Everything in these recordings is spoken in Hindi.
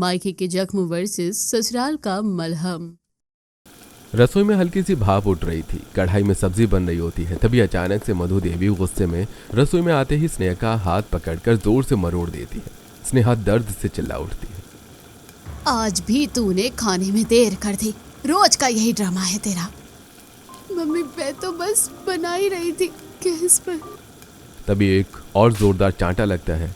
मायके के जख्म वर्सेस ससुराल का मलहम। रसोई में हल्की सी भाप उठ रही थी। कढ़ाई में सब्जी बन रही होती है। तभी अचानक से मधु देवी गुस्से में रसोई में आते ही स्नेहा का हाथ पकड़कर जोर से मरोड़ देती है। स्नेहा दर्द से चिल्ला उठती है। आज भी तूने खाने में देर कर दी, रोज का यही ड्रामा है तेरा। मम्मी मैं तो बस बना ही रही थी गैस पर। तभी एक और जोरदार चांटा लगता है।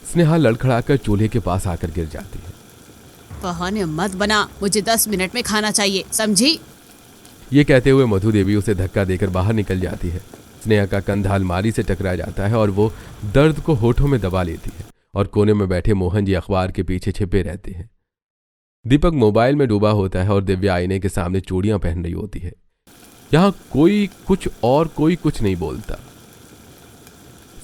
स्नेहा लड़खड़ाकर चूल्हे के पास आकर गिर जाती है। बहाने मत बना, मुझे 10 मिनट में खाना चाहिए, समझी? ये कहते हुए मधु देवी उसे धक्का देकर बाहर निकल जाती है। स्नेहा का कंधा अलमारी से टकरा जाता है और वो दर्द को होठों में दबा लेती है और कोने में बैठे मोहन जी अखबार के पीछे छिपे रहते हैं। दीपक मोबाइल में डूबा होता है और दिव्या आईने के सामने चूड़ियां पहन रही होती है। यहां कोई कुछ और कोई कुछ नहीं बोलता।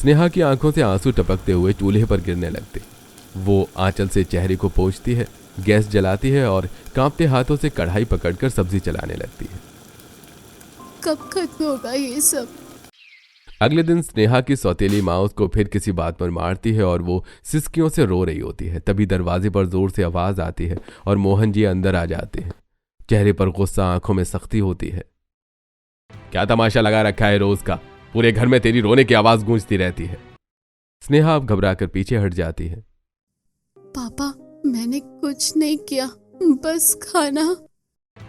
स्नेहा की आंखों से आंसू टपकते हुए चूल्हे पर गिरने लगते। वो आंचल से चेहरे को पोंछती है, गैस जलाती है और कांपते हाथों से कढ़ाई पकड़कर सब्जी चलाने लगती है। कब खत्म होगा ये सब? अगले दिन स्नेहा की सौतेली माँ उसको फिर किसी बात पर मारती है और वो सिसकियों से रो रही होती है। तभी दरवाजे पर जोर से आवाज आती है और मोहन जी अंदर आ जाते हैं। चेहरे पर गुस्सा, आंखों में सख्ती होती है। क्या तमाशा लगा रखा है रोज का? पूरे घर में तेरी रोने की आवाज गूंजती रहती है। स्नेहा अब घबराकर पीछे हट जाती है। पापा मैंने कुछ नहीं किया, बस खाना।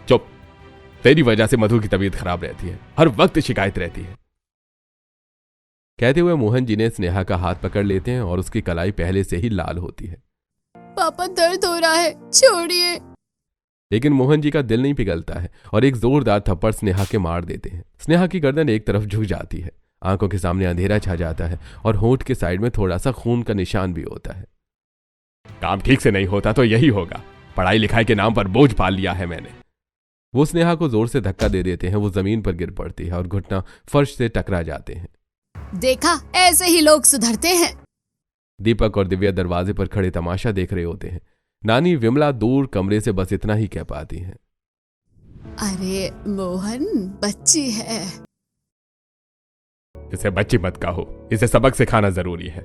चुप, तेरी वजह से मधु की तबीयत खराब रहती है, हर वक्त शिकायत रहती है। कहते हुए मोहन जी ने स्नेहा का हाथ पकड़ लेते हैं और उसकी कलाई पहले से ही लाल होती है। पापा दर्द हो रहा है, छोड़िए। लेकिन मोहन जी का दिल नहीं पिघलता है और एक जोरदार थप्पड़ स्नेहा के मार देते हैं। स्नेहा की गर्दन एक तरफ झुक जाती है, आंखों के सामने अंधेरा छा जाता है और होंठ के साइड में थोड़ा सा खून का निशान भी होता है। काम ठीक से नहीं होता तो यही होगा, पढ़ाई लिखाई के नाम पर बोझ पाल लिया है मैंने। वो स्नेहा को जोर से धक्का दे देते हैं। वो जमीन पर गिर पड़ती है और घुटना फर्श से टकरा जाते हैं। देखा, ऐसे ही लोग सुधरते हैं। दीपक और दिव्या दरवाजे पर खड़े तमाशा देख रहे होते हैं। नानी विमला दूर कमरे से बस इतना ही कह पाती हैं। अरे मोहन, बच्ची है। इसे बच्ची मत कहो, इसे सबक सिखाना जरूरी है।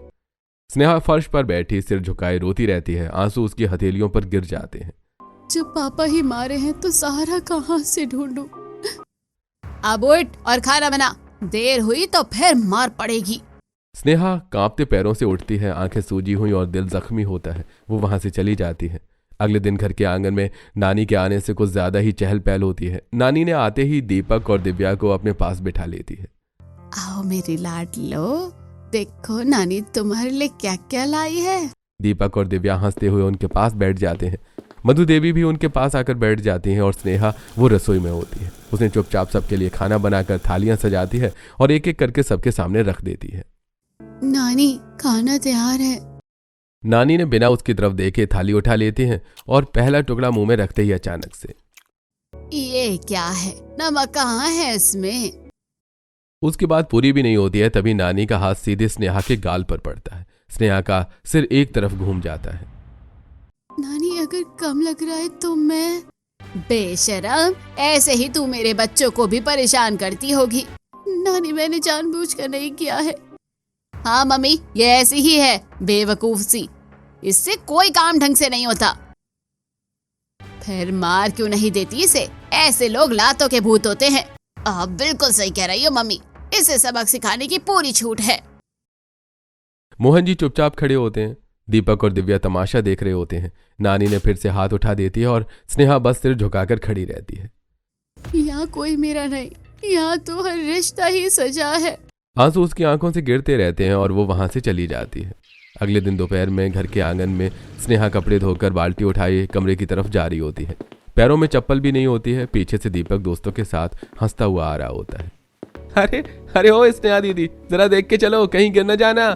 स्नेहा फर्श पर बैठी सिर झुकाए रोती रहती है। आंसू उसकी हथेलियों पर गिर जाते हैं। जब पापा ही मारे हैं तो सहारा कहाँ से ढूंढूं? अब उठ और खाना बना, देर हुई तो फिर मार पड़ेगी। स्नेहा कांपते पैरों से उठती है, आंखें सूजी हुई और दिल जख्मी होता है। वो वहां से चली जाती है। अगले दिन घर के आंगन में नानी के आने से कुछ ज्यादा ही चहल पहल होती है। नानी ने आते ही दीपक और दिव्या को अपने पास बिठा लेती है। आओ मेरी लाडलो, देखो नानी तुम्हारे लिए क्या क्या लाई है। दीपक और दिव्या हंसते हुए उनके पास बैठ जाते हैं। मधु देवी भी उनके पास आकर बैठ जाती हैं और स्नेहा वो रसोई में होती है। उसने चुपचाप सबके लिए खाना बनाकर थालियां सजाती है और एक एक करके सबके सामने रख देती है। नानी खाना तैयार है। नानी ने बिना उसकी तरफ देखे थाली उठा लेती हैं और पहला टुकड़ा मुंह में रखते ही अचानक से, ये क्या है? नमक कहाँ है इसमें? उसकी बात पूरी भी नहीं होती है तभी नानी का हाथ सीधे स्नेहा के गाल पर पड़ता है। स्नेहा का सिर एक तरफ घूम जाता है। नानी अगर कम लग रहा है तो मैं। बेशरम, ऐसे ही तू मेरे बच्चों को भी परेशान करती होगी। नानी मैंने जानबूझकर नहीं किया है। हाँ मम्मी, ये ऐसी ही है, बेवकूफ सी। इससे कोई काम ढंग से नहीं होता। फिर मार क्यों नहीं देती इसे? ऐसे लोग लातों के भूत होते हैं। आप बिल्कुल सही कह रही हो मम्मी, इसे सबक सिखाने की पूरी छूट है। मोहन जी चुपचाप खड़े होते हैं। दीपक और दिव्या तमाशा देख रहे होते हैं। नानी ने फिर से हाथ उठा देती है और स्नेहा बस सिर झुकाकर खड़ी रहती है। यहाँ कोई मेरा नहीं, यहाँ तो हर रिश्ता ही सजा है। आंसू उसकी आंखों से गिरते रहते हैं और वो वहां से चली जाती है। अगले दिन दोपहर में घर के आंगन में स्नेहा कपड़े धोकर बाल्टी उठाए कमरे की तरफ जा रही होती है। पैरों में चप्पल भी नहीं होती है। पीछे से दीपक दोस्तों के साथ हंसता हुआ आ रहा होता है। अरे अरे ओ स्नेहा दीदी, जरा देख के चलो, कहीं गिर न जाना।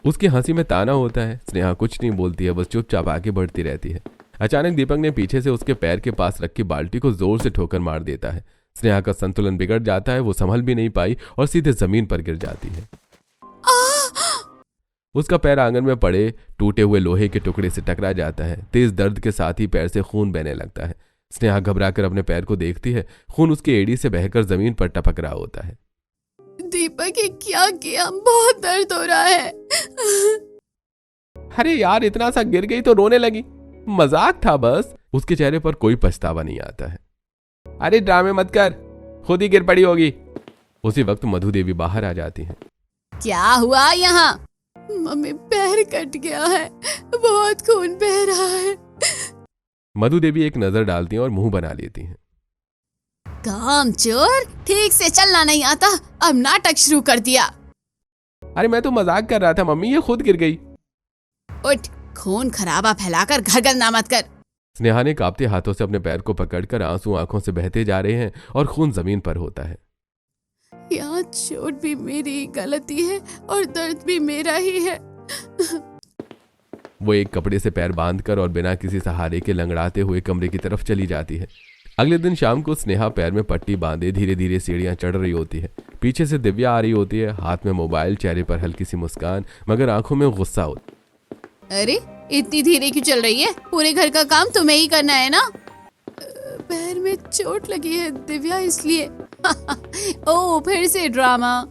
उसकी हंसी में ताना होता है। स्नेहा कुछ नहीं बोलती है, बस चुपचाप आगे बढ़ती रहती है। अचानक दीपक ने पीछे से उसके पैर के पास रखी बाल्टी को जोर से ठोकर मार देता है। स्नेहा का संतुलन बिगड़ जाता है। वो संभल भी नहीं पाई और सीधे जमीन पर गिर जाती है। उसका पैर आंगन में पड़े टूटे हुए लोहे के टुकड़े से टकरा जाता है। तेज दर्द के साथ ही पैर से खून बहने लगता है। स्नेहा घबराकर अपने पैर को देखती है। खून उसकी एड़ी से बहकर जमीन पर टपक रहा होता है। दीपक ये क्या किया? बहुत दर्द हो रहा है। अरे यार, इतना सा गिर गई तो रोने लगी, मजाक था बस। उसके चेहरे पर कोई पछतावा नहीं आता है। अरे ड्रामे मत कर, खुद ही गिर पड़ी होगी। उसी वक्त मधु देवी बाहर आ जाती हैं। क्या हुआ यहाँ? मम्मी, पैर कट गया है, बहुत खून बह रहा है। मधु देवी एक नजर डालती हैं और मुंह बना लेती हैं। कामचोर, ठीक से चलना नहीं आता, अब नाटक शुरू कर दिया। अरे मैं तो मजाक कर रहा था मम्मी, ये खुद गिर गई। उठ, खून खराबा फैलाकर घर गंदा मत कर। स्नेहा ने कांपते हाथों से अपने पैर को पकड़कर आंसू आंखों से बहते जा रहे हैं और खून जमीन पर होता है। यहाँ चोट भी मेरी गलती है और दर्द भी मेरा ही है। वो एक कपड़े से पैर बांधकर और बिना किसी सहारे के लंगड़ाते हुए कमरे की तरफ चली जाती है। अगले दिन शाम को स्नेहा पैर में पट्टी बांधे धीरे धीरे सीढ़ियां चढ़ रही होती है। पीछे से दिव्या आ रही होती है, हाथ में मोबाइल, चेहरे पर हल्की सी मुस्कान, मगर आंखों में गुस्सा होता। अरे इतनी धीरे क्यों चल रही है? पूरे घर का काम तुम्हें ही करना है ना? पैर में चोट लगी है दिव्या, इसलिए। ओ, फिर से ड्रामा।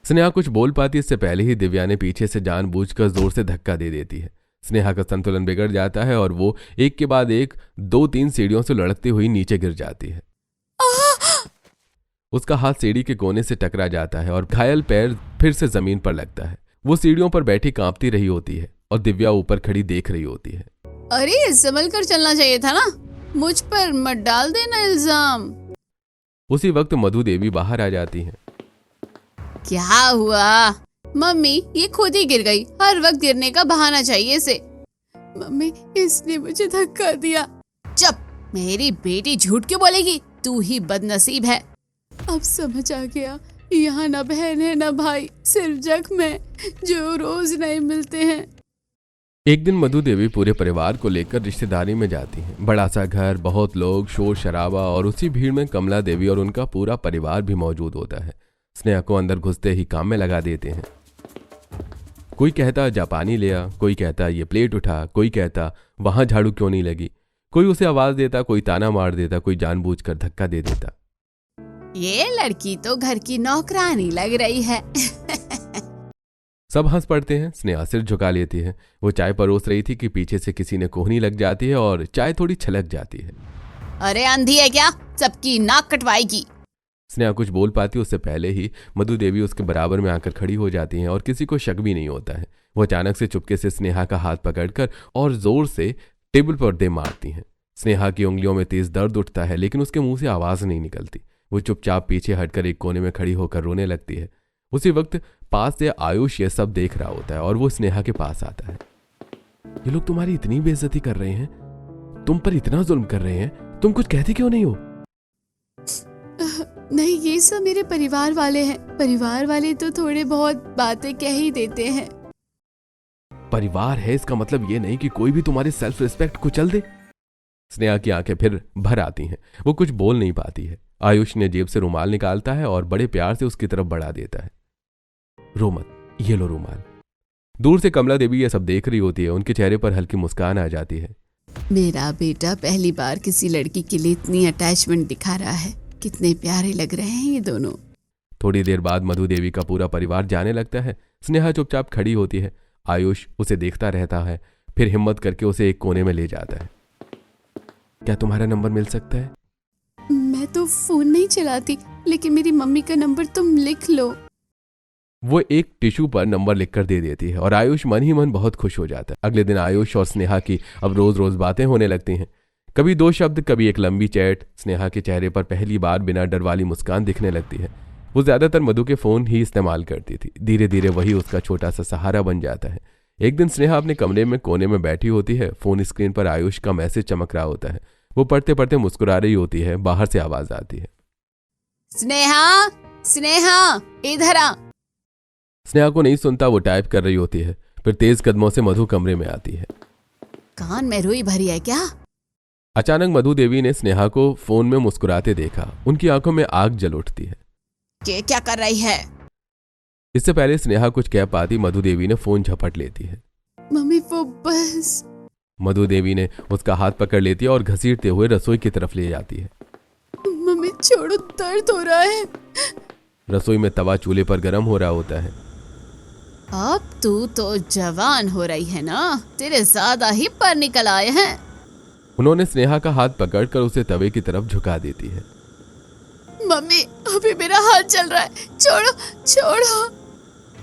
स्नेहा कुछ बोल पाती इससे पहले ही दिव्या ने पीछे से जानबूझकर जोर से धक्का दे देती है। स्नेहा का संतुलन बिगड़ जाता है और वो एक के बाद एक 2-3 सीढ़ियों से लुढ़कती हुई नीचे गिर जाती है। उसका हाथ सीढ़ी के कोने से टकरा जाता है और घायल पैर फिर से जमीन पर लगता है। वो सीढ़ियों पर बैठी कांपती रही होती है और दिव्या ऊपर खड़ी देख रही होती है। अरे संभल कर चलना चाहिए था ना, मुझ पर मत डाल देना इल्जाम। उसी वक्त मधु देवी बाहर आ जाती हैं। क्या हुआ? मम्मी, ये खुद ही गिर गई, हर वक्त गिरने का बहाना चाहिए इसे। मम्मी, इसने मुझे धक्का दिया। चुप, मेरी बेटी झूठ क्यों बोलेगी? तू ही बदनसीब है। अब समझ आ गया, यहाँ ना बहन है ना भाई, सिर्फ जख्म है जो रोज नहीं मिलते हैं। एक दिन मधु देवी पूरे परिवार को लेकर रिश्तेदारी में जाती हैं। बड़ा सा घर, बहुत लोग, शोर शराबा, और उसी भीड़ में कमला देवी और उनका पूरा परिवार भी मौजूद होता है। स्नेहा को अंदर घुसते ही काम में लगा देते हैं। कोई कहता जापानी ले आ, कोई कहता ये प्लेट उठा, कोई कहता वहां झाड़ू क्यों नहीं लगी, कोई उसे आवाज देता, कोई ताना मार देता, कोई जानबूझकर धक्का दे देता। ये लड़की तो घर की नौकरानी लग रही है। सब हंस पड़ते हैं। स्नेहा सिर झुका लेती है। वो चाय परोस रही थी कि पीछे से किसी ने कोहनी लग जाती है और चाय थोड़ी छलक जाती है। अरे अंधी है क्या? सबकी नाक कटवाएगी। स्नेहा कुछ बोल पाती उससे पहले ही मधु देवी उसके बराबर में आकर खड़ी हो जाती हैं और किसी को शक भी नहीं होता है। वो अचानक से चुपके से स्नेहा का हाथ पकड़कर और जोर से टेबल पर दे मारती हैं। स्नेहा की उंगलियों में तेज दर्द उठता है, लेकिन उसके मुंह से आवाज नहीं निकलती। वो चुपचाप पीछे हटकर एक कोने में खड़ी होकर रोने लगती है। उसी वक्त पास से आयुष ये सब देख रहा होता है और वो स्नेहा के पास आता है। ये लोग तुम्हारी इतनी बेइज्जती कर रहे हैं, तुम पर इतना जुल्म कर रहे हैं, तुम कुछ कहती क्यों नहीं हो? नहीं, ये सब मेरे परिवार वाले हैं। परिवार वाले तो थोड़े बहुत बातें कह ही देते हैं। परिवार है इसका मतलब ये नहीं कि कोई भी तुम्हारे सेल्फ रिस्पेक्ट को चल दे। स्नेहा की आंखें फिर भर आती हैं। वो कुछ बोल नहीं पाती है। आयुष ने जेब से रुमाल निकालता है और बड़े प्यार से उसकी तरफ बढ़ा देता है। रो मत, ये लो रुमाल। दूर से कमला देवी ये सब देख रही होती है। उनके चेहरे पर हल्की मुस्कान आ जाती है। मेरा बेटा पहली बार किसी लड़की के लिए इतनी अटैचमेंट दिखा रहा है। कितने प्यारे लग रहे हैं ये दोनों। थोड़ी देर बाद मधु देवी का पूरा परिवार जाने लगता है। स्नेहा चुपचाप खड़ी होती है। आयुष उसे देखता रहता है, फिर हिम्मत करके उसे एक कोने में ले जाता है। क्या तुम्हारा नंबर मिल सकता है? मैं तो फोन नहीं चलाती, लेकिन मेरी मम्मी का नंबर तुम लिख लो। वो एक टिश्यू पर नंबर लिखकर दे देती है और आयुष मन ही मन बहुत खुश हो जाता है। अगले दिन आयुष और स्नेहा की अब रोज रोज बातें होने लगती हैं। कभी 2 शब्द, कभी एक लंबी चैट। स्नेहा के चेहरे पर पहली बार बिना डर वाली मुस्कान दिखने लगती है। वो ज्यादातर मधु के फोन ही इस्तेमाल करती थी। धीरे धीरे वही उसका छोटा सा सहारा बन जाता है। एक दिन स्नेहा अपने कमरे में कोने में बैठी होती है। फोन स्क्रीन पर आयुष का मैसेज चमक रहा होता है। वो पढ़ते पढ़ते मुस्कुरा रही होती है। बाहर से आवाज आती है, स्नेहा, स्नेहा, इधर आ। स्नेहा को नहीं सुनता। वो टाइप कर रही होती है। फिर तेज कदमों से मधु कमरे में आती है। कान में रुई भरी है क्या? अचानक मधु देवी ने स्नेहा को फोन में मुस्कुराते देखा। उनकी आंखों में आग जल उठती है। क्या कर रही है? इससे पहले स्नेहा कुछ कह पाती, मधु देवी ने फोन झपट लेती है। मम्मी, वो बस। मधु देवी ने उसका हाथ पकड़ लेती है और घसीटते हुए रसोई की तरफ ले जाती है। मम्मी छोड़ो, दर्द हो रहा है। रसोई में तवा चूल्हे पर गर्म हो रहा होता है। अब तू तो जवान हो रही है ना, तेरे ज्यादा ही पर निकल आए हैं। उन्होंने स्नेहा का हाथ पकड़कर उसे तवे की तरफ झुका देती है। मम्मी अभी मेरा हाथ चल रहा है, छोड़ो छोड़ो।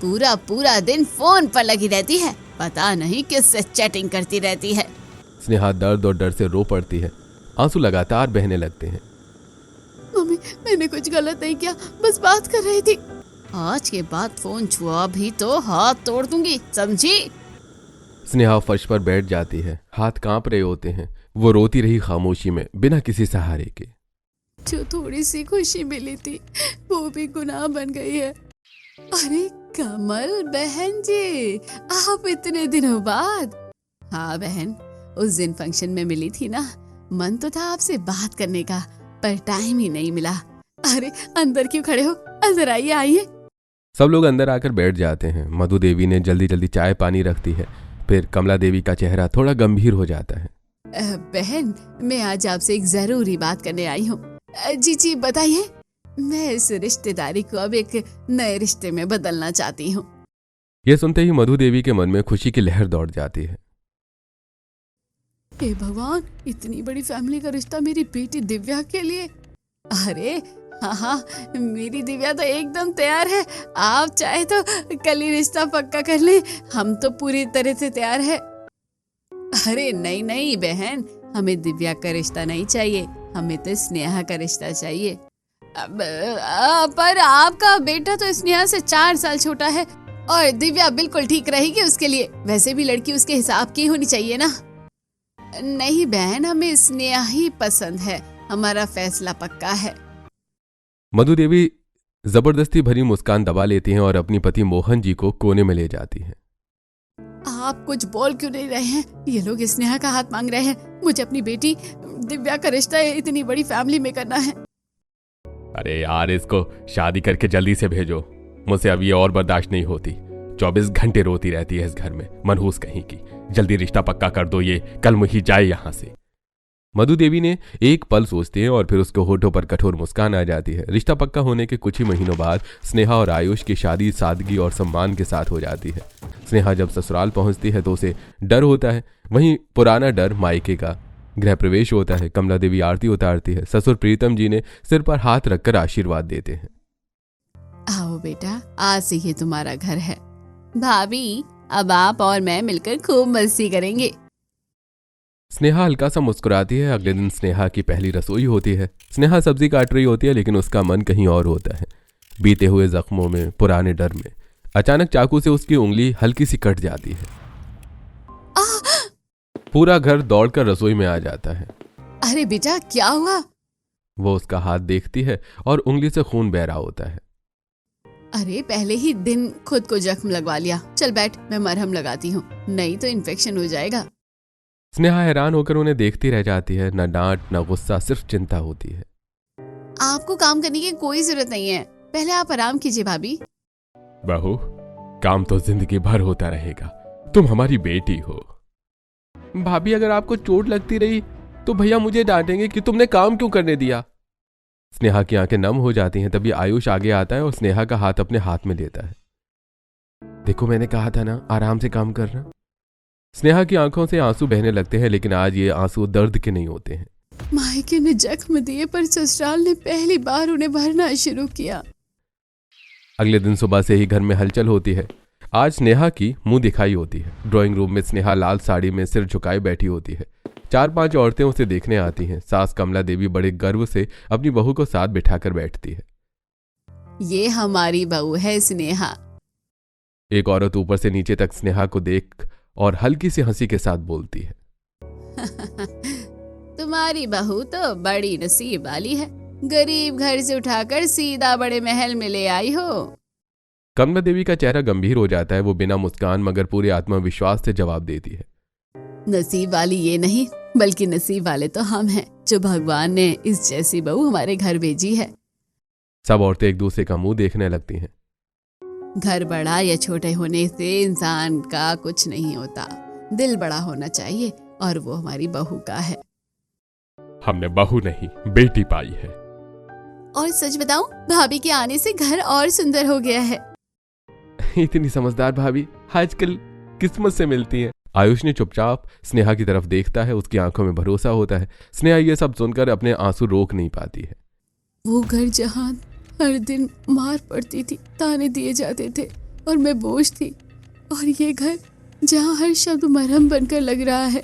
पूरा पूरा दिन फोन पर लगी रहती है, पता नहीं किससे चैटिंग करती रहती है। स्नेहा दर्द और डर से रो पड़ती है, आंसू लगातार बहने लगते हैं। मम्मी मैंने कुछ गलत नहीं किया, बस बात कर रही थी। आज के बाद फोन छुआ भी तो हाथ तोड़ दूंगी, समझी? स्नेहा फर्श पर बैठ जाती है, हाथ कांप रहे होते हैं। वो रोती रही खामोशी में, बिना किसी सहारे के। जो थोड़ी सी खुशी मिली थी वो भी गुनाह बन गई है। अरे कमल बहन जी, आप इतने दिनों बाद। हाँ बहन, उस दिन फंक्शन में मिली थी ना, मन तो था आपसे बात करने का, पर टाइम ही नहीं मिला। अरे अंदर क्यों खड़े हो, अंदर आइए आइए। सब लोग अंदर आकर बैठ जाते हैं। मधु देवी ने जल्दी जल्दी चाय पानी रखती है। फिर कमला देवी का चेहरा थोड़ा गंभीर हो जाता है। बहन मैं आज आपसे एक जरूरी बात करने आई हूँ। जी जी बताइए। मैं इस रिश्तेदारी को अब एक नए रिश्ते में बदलना चाहती हूँ। यह सुनते ही मधु देवी के मन में खुशी की लहर दौड़ जाती है। हे भगवान, इतनी बड़ी फैमिली का रिश्ता मेरी बेटी दिव्या के लिए। अरे हाँ, मेरी दिव्या तो एकदम तैयार है। आप चाहे तो कल ही रिश्ता पक्का कर लें, हम तो पूरी तरह से तैयार है। अरे नहीं नहीं बहन, हमें दिव्या का रिश्ता नहीं चाहिए, हमें तो स्नेहा का रिश्ता चाहिए। पर आपका बेटा तो स्नेहा से 4 साल छोटा है और दिव्या बिल्कुल ठीक रहेगी उसके लिए। वैसे भी लड़की उसके हिसाब की होनी चाहिए ना। नहीं बहन, हमें स्नेहा ही पसंद है, हमारा फैसला पक्का है। मधु देवी जबरदस्ती भरी मुस्कान दबा लेती हैं और अपनी पति मोहन जी को कोने में ले जाती हैं। आप कुछ बोल क्यों नहीं रहे हैं? ये लोग स्नेहा का हाथ मांग रहे हैं। मुझे अपनी बेटी दिव्या का रिश्ता इतनी बड़ी फैमिली में करना है। अरे यार, इसको शादी करके जल्दी से भेजो, मुझसे अब ये और बर्दाश्त नहीं होती। 24 घंटे रोती रहती है इस घर में, मनहूस कहीं की। जल्दी रिश्ता पक्का कर दो, ये कल मुही जाए यहाँ से। मधु देवी ने एक पल सोचती है और फिर उसके होठों पर कठोर मुस्कान आ जाती है। रिश्ता पक्का होने के कुछ ही महीनों बाद स्नेहा और आयुष की शादी सादगी और सम्मान के साथ हो जाती है। स्नेहा जब ससुराल पहुंचती है तो उसे डर होता है, वहीं पुराना डर मायके का। गृह प्रवेश होता है, कमला देवी आरती उतारती है। ससुर प्रीतम जी ने सिर पर हाथ रखकर आशीर्वाद देते हैं। आओ बेटा, आज से ये तुम्हारा घर है। भाभी, अब आप और मैं मिलकर खूब मस्ती करेंगे। स्नेहा हल्का सा मुस्कुराती है। अगले दिन स्नेहा की पहली रसोई होती है। स्नेहा सब्जी काट रही होती है, लेकिन उसका मन कहीं और होता है। बीते हुए जख्मों में, पुराने डर में। अचानक चाकू से उसकी उंगली हल्की सी कट जाती है। पूरा घर दौड़कर रसोई में आ जाता है। अरे बेटा क्या हुआ? वो उसका हाथ देखती है और उंगली से खून बह रहा होता है। अरे पहले ही दिन खुद को जख्म लगवा लिया। चल बैठ, मैं मरहम लगाती हूँ, नहीं तो इन्फेक्शन हो जाएगा। स्नेहा हैरान होकर उन्हें देखती रह जाती है। न डांट न गुस्सा, सिर्फ चिंता होती है। आपको काम करने की कोई जरूरत नहीं है, पहले आप आराम कीजिए भाभी। बहू, काम तो जिंदगी भर होता रहेगा, तुम हमारी बेटी हो। भाभी, अगर आपको चोट लगती रही तो भैया मुझे डांटेंगे कि तुमने काम क्यों करने दिया। स्नेहा की आंखें नम हो जाती हैं। तभी आयुष आगे आता है और स्नेहा का हाथ अपने हाथ में लेता है। देखो, मैंने कहा था ना, आराम से काम करना। स्नेहा की आंखों से आंसू बहने लगते हैं, लेकिन आज ये आंसू दर्द के नहीं होते हैं। मायके ने जख्म दिए, पर ससुराल ने पहली बार उन्हें भरना शुरू किया। अगले दिन सुबह से ही घर में हलचल होती है। आज स्नेहा की मुंह दिखाई होती है। ड्राइंग रूम में स्नेहा लाल साड़ी में सिर झुकाए बैठी होती है। 4-5 औरतें उसे देखने आती हैं। सास कमला देवी बड़े गर्व से अपनी बहू को साथ बिठाकर बैठती है। ये हमारी बहू है स्नेहा। एक औरत ऊपर से नीचे तक स्नेहा को देख और हल्की सी हंसी के साथ बोलती है। तुम्हारी बहू तो बड़ी नसीब वाली है, गरीब घर से उठाकर सीधा बड़े महल में ले आई हो। कमला देवी का चेहरा गंभीर हो जाता है। वो बिना मुस्कान मगर पूरे आत्मविश्वास से जवाब देती है। नसीब वाली ये नहीं, बल्कि नसीब वाले तो हम हैं, जो भगवान ने इस जैसी बहू हमारे घर भेजी है। सब औरतें एक दूसरे का मुंह देखने लगती हैं। घर बड़ा या छोटे होने से इंसान का कुछ नहीं होता, दिल बड़ा होना चाहिए, और वो हमारी बहू का है। हमने बहू नहीं, बेटी पाई है। और सच बताऊं, भाभी के आने से घर और सुंदर हो गया है। इतनी समझदार भाभी आजकल किस्मत से मिलती है। आयुष ने चुपचाप स्नेहा की तरफ देखता है, उसकी आंखों में भरोसा होता है। स्नेहा ये सब सुनकर अपने आंसू रोक नहीं पाती है। वो घर जहाँ हर दिन मार पड़ती थी, ताने दिए जाते थे और मैं बोझ थी, और ये घर जहाँ हर शब्द मरहम बनकर लग रहा है।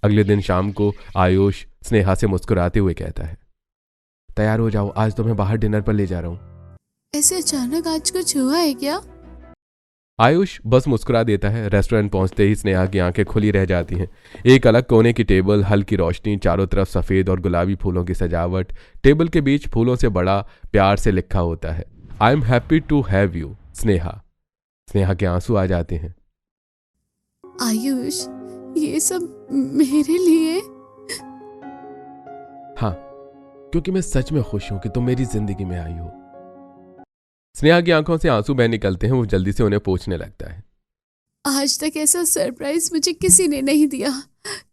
अगले दिन शाम को आयुष स्नेहा से मुस्कुराते हुए कहता है, तैयार हो जाओ, आज तो मैं बाहर डिनर पर ले जा रहा हूँ। ऐसे अचानक आज कुछ हुआ है क्या? आयुष बस मुस्कुरा देता है। रेस्टोरेंट पहुंचते ही स्नेहा की आंखें खुली रह जाती हैं। एक अलग कोने की टेबल, हल्की रोशनी, चारों तरफ सफेद और गुलाबी फूलों की सजावट। टेबल के बीच फूलों से बड़ा प्यार से लिखा होता है, I am happy to have you Sneha. Sneha के आंसू आ जाते हैं। आयुष, ये सब मेरे लिए? हाँ, क्योंकि मैं सच में खुश हूं कि तुम मेरी जिंदगी में आई हो। स्नेहा की आंखों से आंसू बह निकलते हैं। वो जल्दी से उन्हें पोंछने लगता है। आज तक ऐसा सरप्राइज मुझे किसी ने नहीं दिया।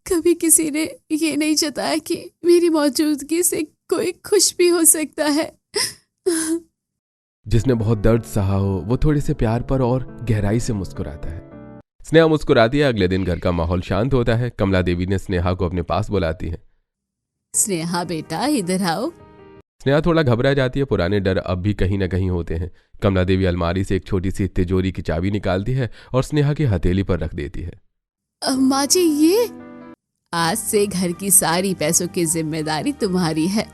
कभी किसी ने ये नहीं जताया कि मेरी मौजूदगी से कोई खुश भी हो सकता है। जिसने बहुत दर्द सहा हो वो थोड़े से प्यार पर और गहराई से मुस्कुराता है। स्नेहा मुस्कुराती है। अगले दिन घर का माहौल शांत होता है। कमला देवी ने स्नेहा को अपने पास बुलाती है। स्नेहा बेटा, इधर आओ। स्नेहा थोड़ा घबरा जाती है। पुराने डर अब भी कहीं ना कहीं होते हैं। कमला देवी अलमारी से एक छोटी सी तिजोरी की चाबी निकालती है और स्नेहा की हथेली पर रख देती है। माँ जी, ये आज से घर की सारी पैसों की जिम्मेदारी तुम्हारी है,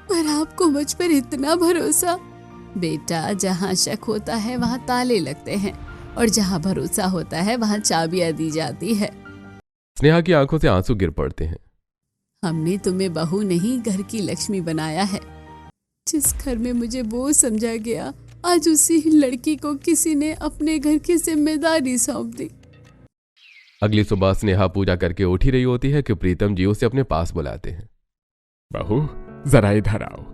पर आपको मुझ पर इतना भरोसा। बेटा, जहाँ शक होता है वहाँ ताले लगते हैं, और जहाँ भरोसा होता है वहाँ चाबियां दी जाती है। स्नेहा की आंखों से आंसू गिर पड़ते हैं। हमने तुम्हें बहू नहीं, घर की लक्ष्मी बनाया है। जिस घर में मुझे बोझ समझा गया, आज उसी लड़की को किसी ने अपने घर की जिम्मेदारी सौंप दी। अगली सुबह स्नेहा पूजा करके उठ ही रही होती है कि प्रीतम जी उसे अपने पास बुलाते हैं। बहू, जरा इधर आओ।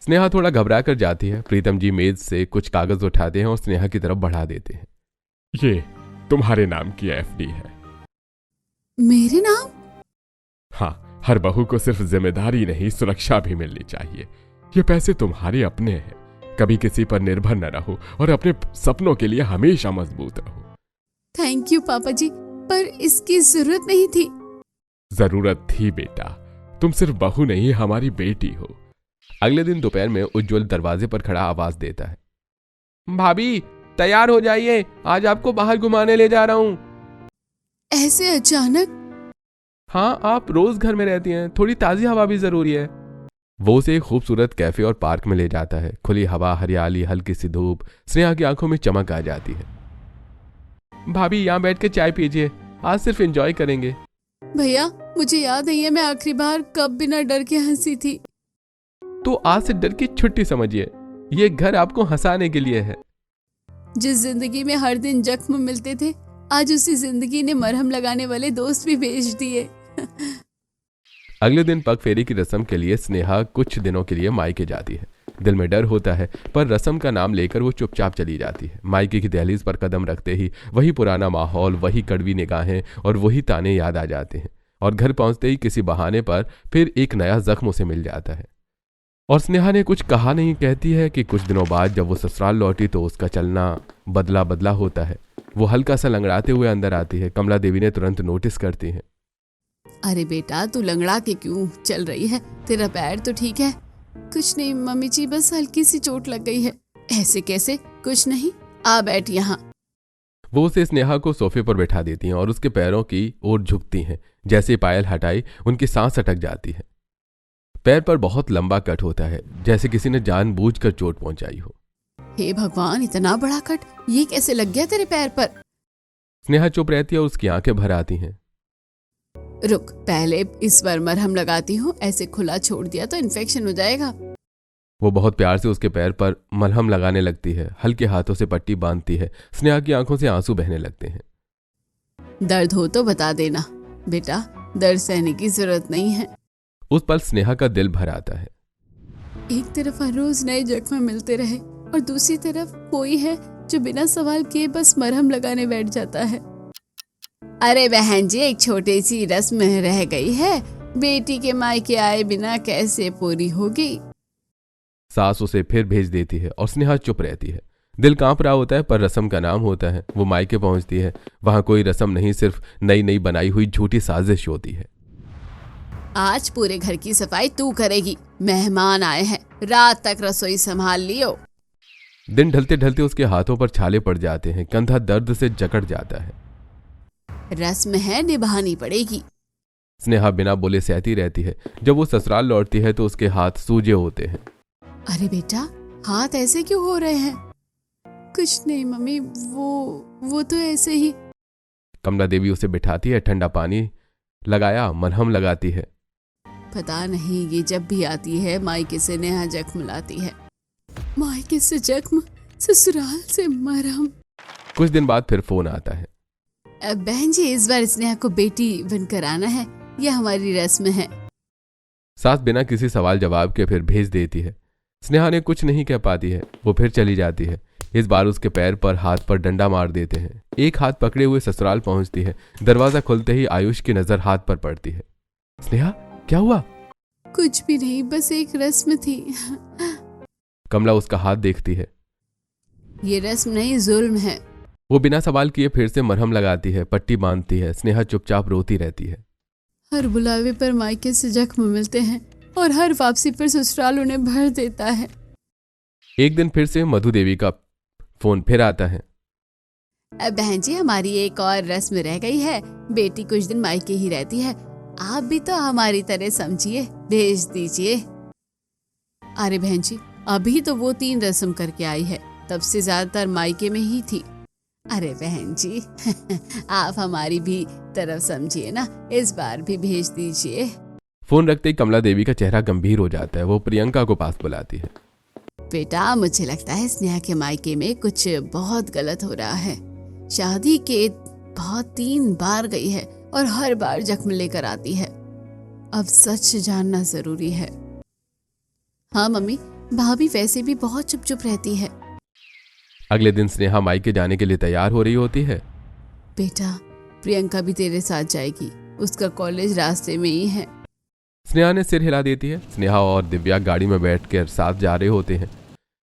स्नेहा थोड़ा घबरा कर जाती है। प्रीतम जी मेज से कुछ कागज उठाते हैं और स्नेहा की तरफ बढ़ा देते हैं। ये तुम्हारे नाम की एफडी है। मेरे नाम? हाँ, हर बहू को सिर्फ जिम्मेदारी नहीं, सुरक्षा भी मिलनी चाहिए। ये पैसे तुम्हारे अपने हैं। कभी किसी पर निर्भर न रहो और अपने सपनों के लिए हमेशा मजबूत रहो। थैंक यू पापा जी, पर इसकी जरूरत नहीं थी। जरूरत थी बेटा, तुम सिर्फ बहू नहीं, हमारी बेटी हो। अगले दिन दोपहर में उज्जवल दरवाजे पर खड़ा आवाज देता है, भाभी तैयार हो जाइए, आज आपको बाहर घुमाने ले जा रहा हूं। ऐसे अचानक? हाँ, आप रोज घर में रहती हैं, थोड़ी ताजी हवा भी जरूरी है। वो उसे एक खूबसूरत कैफे और पार्क में ले जाता है। खुली हवा, हरियाली, हल्की सी धूप। स्नेहा की आंखों में चमक आ जाती है। भाभी यहाँ बैठ के चाय पीजिए, आज सिर्फ एंजॉय करेंगे। भैया, मुझे याद नहीं है मैं आखिरी बार कब बिना डर के हंसी थी। तो आज से डर की छुट्टी समझिए, ये घर आपको हंसाने के लिए है। जिस जिंदगी में हर दिन जख्म मिलते थे, आज उसी जिंदगी ने मरहम लगाने वाले दोस्त भी भेज दिए। अगले दिन पग फेरी की रस्म के लिए स्नेहा कुछ दिनों के लिए मायके जाती है। दिल में डर होता है, पर रस्म का नाम लेकर वो चुपचाप चली जाती है। मायके की दहलीज पर कदम रखते ही वही पुराना माहौल, वही कड़वी निगाहें और वही ताने याद आ जाते हैं। और घर पहुंचते ही किसी बहाने पर फिर एक नया जख्म उसे मिल जाता है। और स्नेहा ने कुछ कहा नहीं, कहती है कि कुछ दिनों बाद जब वो ससुराल लौटी तो उसका चलना बदला बदला होता है। वो हल्का सा लंगड़ाते हुए अंदर आती है। कमला देवी ने तुरंत नोटिस करती है। अरे बेटा, तू लंगड़ा के क्यों चल रही है? तेरा पैर तो ठीक है? कुछ नहीं मम्मी जी, बस हल्की सी चोट लग गई है। ऐसे कैसे? कुछ नहीं, आ बैठ यहाँ। वो उसे स्नेहा को सोफे पर बैठा देती हैं और उसके पैरों की ओर झुकती हैं। जैसे पायल हटाई, उनकी सांस अटक जाती है। पैर पर बहुत लंबा कट होता है, जैसे किसी ने जानबूझकर चोट पहुंचाई हो। हे भगवान, इतना बड़ा कट ये कैसे लग गया तेरे पैर पर? स्नेहा चुप रहती है और उसकी आंखें भर आती हैं। रुक, पहले इस पर मरहम लगाती हूँ। ऐसे खुला छोड़ दिया तो इन्फेक्शन हो जाएगा। वो बहुत प्यार से उसके पैर पर मलहम लगाने लगती है, हल्के हाथों से पट्टी बांधती है। स्नेहा की आंखों से आंसू बहने लगते हैं। दर्द हो तो बता देना बेटा, दर्द सहने की जरूरत नहीं है। उस पल स्नेहा का दिल भर आता है। एक तरफ हर रोज नए जख्म मिलते रहे और दूसरी तरफ कोई है जो बिना सवाल किए बस मरहम लगाने बैठ जाता है। अरे बहन जी, एक छोटी सी रस्म रह गई है, बेटी के मायके आए बिना कैसे पूरी होगी? सास उसे फिर भेज देती है और स्नेहा चुप रहती है। दिल कांप रहा होता है, पर रस्म का नाम होता है। वो मायके पहुंचती है। वहां कोई रस्म नहीं, सिर्फ नई नई बनाई हुई झूठी साजिश होती है। आज पूरे घर की सफाई तू करेगी, मेहमान आए हैं, रात तक रसोई संभाल लियो। दिन ढलते ढलते उसके हाथों पर छाले पड़ जाते हैं, कंधा दर्द से जकड़ जाता है। रस्म है, निभानी पड़ेगी। स्नेहा बिना बोले सहती रहती है। जब वो ससुराल लौटती है तो उसके हाथ सूजे होते हैं। अरे बेटा, हाथ ऐसे क्यों हो रहे हैं? कुछ नहीं मम्मी, वो तो ऐसे ही। कमला देवी उसे बिठाती है, ठंडा पानी लगाया, मलहम लगाती है। पता नहीं ये जब भी आती है मायके से नया जख्म लाती है। मायके से जख्म, ससुराल से मरहम। कुछ दिन बाद फिर फोन आता है। बहन जी, इस बार स्नेहा को बेटी बनकर आना है, यह हमारी रस्म है। सास बिना किसी सवाल जवाब के फिर भेज देती है। स्नेहा ने कुछ नहीं कह पाती है। वो फिर चली जाती है। इस बार उसके पैर पर हाथ पर डंडा मार देते हैं। एक हाथ पकड़े हुए ससुराल पहुंचती है। दरवाजा खुलते ही आयुष की नजर हाथ पर पड़ती है। स्नेहा, क्या हुआ? कुछ भी नहीं, बस एक रस्म थी। कमला उसका हाथ देखती है। ये रस्म नहीं, जुल्म है। वो बिना सवाल किए फिर से मरहम लगाती है, पट्टी बांधती है। स्नेहा चुपचाप रोती रहती है। हर बुलावे पर मायके से जख्म मिलते हैं और हर वापसी पर ससुराल उन्हें भर देता है। एक दिन फिर से मधु देवी का फोन फिर आता है। बहन जी, हमारी एक और रस्म रह गई है। बेटी कुछ दिन मायके ही रहती है, आप भी तो हमारी तरह समझिए, भेज दीजिए। अरे बहन जी, अभी तो वो 3 रस्म करके आई है, तब से ज्यादातर मायके में ही थी। अरे बहन जी, आप हमारी भी तरफ समझिए ना, इस बार भी भेज दीजिए। फोन रखते ही कमला देवी का चेहरा गंभीर हो जाता है। वो प्रियंका को पास बुलाती है। बेटा, मुझे लगता है स्नेहा के मायके में कुछ बहुत गलत हो रहा है। शादी के बहुत 3 बार गई है और हर बार जख्म लेकर आती है। अब सच जानना जरूरी है। हाँ मम्मी, भाभी वैसे भी बहुत चुप चुप रहती है। अगले दिन स्नेहा मायके जाने के लिए तैयार हो रही होती है। बेटा, प्रियंका भी तेरे साथ जाएगी, उसका कॉलेज रास्ते में ही है। स्नेहा ने सिर हिला देती है। स्नेहा और दिव्या गाड़ी में बैठकर साथ जा रहे होते हैं।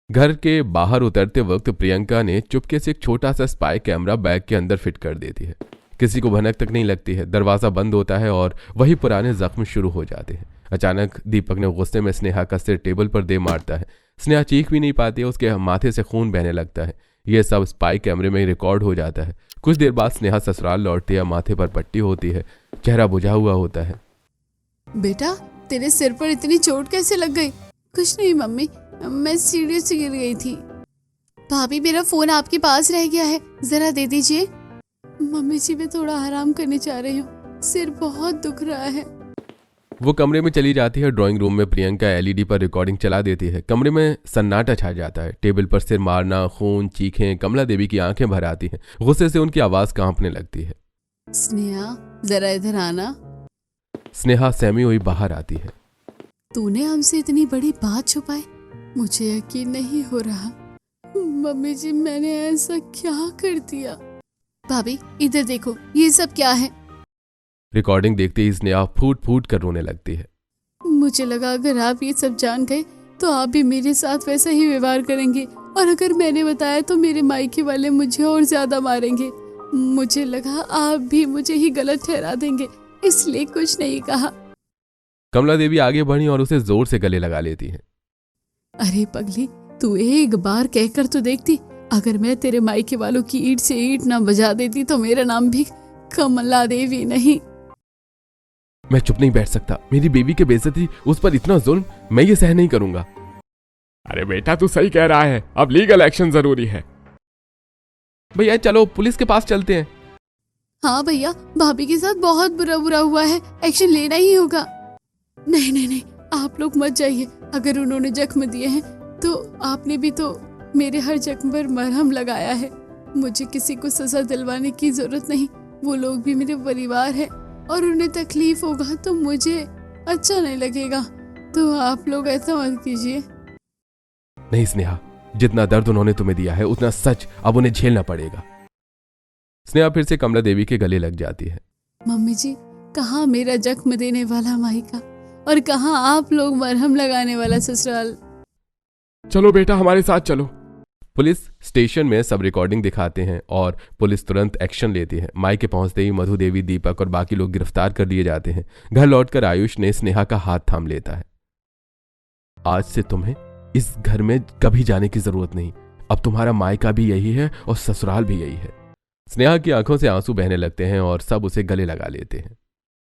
घर के बाहर उतरते वक्त प्रियंका ने चुपके से एक छोटा सा स्पाई कैमरा बैग के अंदर फिट कर देती है। किसी को भनक तक नहीं लगती है। दरवाजा बंद होता है और वही पुराने जख्म शुरू हो जाते हैं। अचानक दीपक ने गुस्से में स्नेहा का सिर टेबल पर दे मारता है। स्नेहा चीख भी नहीं पाती है, उसके माथे से खून बहने लगता है। यह सब स्पाई कैमरे में रिकॉर्ड हो जाता है। कुछ देर बाद स्नेहा ससुराल लौटती है। माथे पर पट्टी होती है, चेहरा बुझा हुआ होता है। बेटा, तेरे सिर पर इतनी चोट कैसे लग गई? कुछ नहीं मम्मी, मैं सीढ़ी से गिर गई थी। भाभी, मेरा फोन आपके पास रह गया है, जरा दे दीजिए। मम्मी जी, मैं थोड़ा आराम करने जा रही हूँ, सिर बहुत दुख रहा है। वो कमरे में चली जाती है। ड्राइंग रूम में प्रियंका एलईडी पर रिकॉर्डिंग चला देती है। कमरे में सन्नाटा छा जाता है। टेबल पर सिर मारना, खून, चीखें। कमला देवी की आंखें भर आती हैं। गुस्से से उनकी आवाज कांपने लगती है। स्नेहा, जरा इधर आना। स्नेहा सहमी हुई बाहर आती है। तूने हमसे इतनी बड़ी बात छुपाई, मुझे यकीन नहीं हो रहा। मम्मी जी, मैंने ऐसा क्या कर दिया? भाभी, इधर देखो, ये सब क्या है? रिकॉर्डिंग देखते ही स्नेहा फूट फूट कर रोने लगती है। मुझे लगा अगर आप ये सब जान गए तो आप भी मेरे साथ वैसा ही व्यवहार करेंगे, और अगर मैंने बताया तो मेरे मायके वाले मुझे और ज्यादा मारेंगे। मुझे लगा आप भी मुझे ही गलत ठहरा देंगे, इसलिए कुछ नहीं कहा। कमला देवी आगे बढ़ी और उसे जोर से गले लगा लेती है। अरे पगली, तू एक बार कहकर तो देखती, अगर मैं तेरे मायके वालों की ईंट से ईंट ना बजा देती तो मेरा नाम भी कमला देवी नहीं। मैं चुप नहीं बैठ सकता। मेरी बेबी के बेइज्जती, उस पर इतना जुल्म, मैं ये सह नहीं करूंगा। अरे बेटा, तू सही कह रहा है, अब लीगल एक्शन जरूरी है। भैया चलो पुलिस के पास चलते हैं। हाँ भैया, भाभी के साथ बहुत बुरा बुरा हुआ है, एक्शन लेना ही होगा। नहीं नहीं नहीं, आप लोग मत जाइए। अगर उन्होंने जख्म दिए हैं तो आपने भी तो मेरे हर जख्म पर मरहम लगाया है। मुझे किसी को सजा दिलवाने की जरूरत नहीं। वो लोग भी मेरे परिवार है और उन्हें तकलीफ होगा तो मुझे अच्छा नहीं लगेगा। तो आप लोग ऐसा मत कीजिए। नहीं स्नेहा, जितना दर्द उन्होंने तुम्हें दिया है उतना सच अब उन्हें झेलना पड़ेगा। स्नेहा फिर से कमला देवी के गले लग जाती है। मम्मी जी, कहाँ मेरा जख्म देने वाला मायका और कहाँ आप लोग मरहम लगाने वाला ससुराल। चलो बेटा, हमारे साथ चलो। पुलिस स्टेशन में सब रिकॉर्डिंग दिखाते हैं और पुलिस तुरंत एक्शन लेती है। मायके पहुंचते ही मधु देवी, दीपक और बाकी लोग गिरफ्तार कर लिए जाते हैं। घर लौटकर आयुष ने स्नेहा का हाथ थाम लेता है। आज से तुम्हें इस घर में कभी जाने की जरूरत नहीं। अब तुम्हारा मायका भी यही है और ससुराल भी यही है। स्नेहा की आंखों से आंसू बहने लगते हैं और सब उसे गले लगा लेते हैं।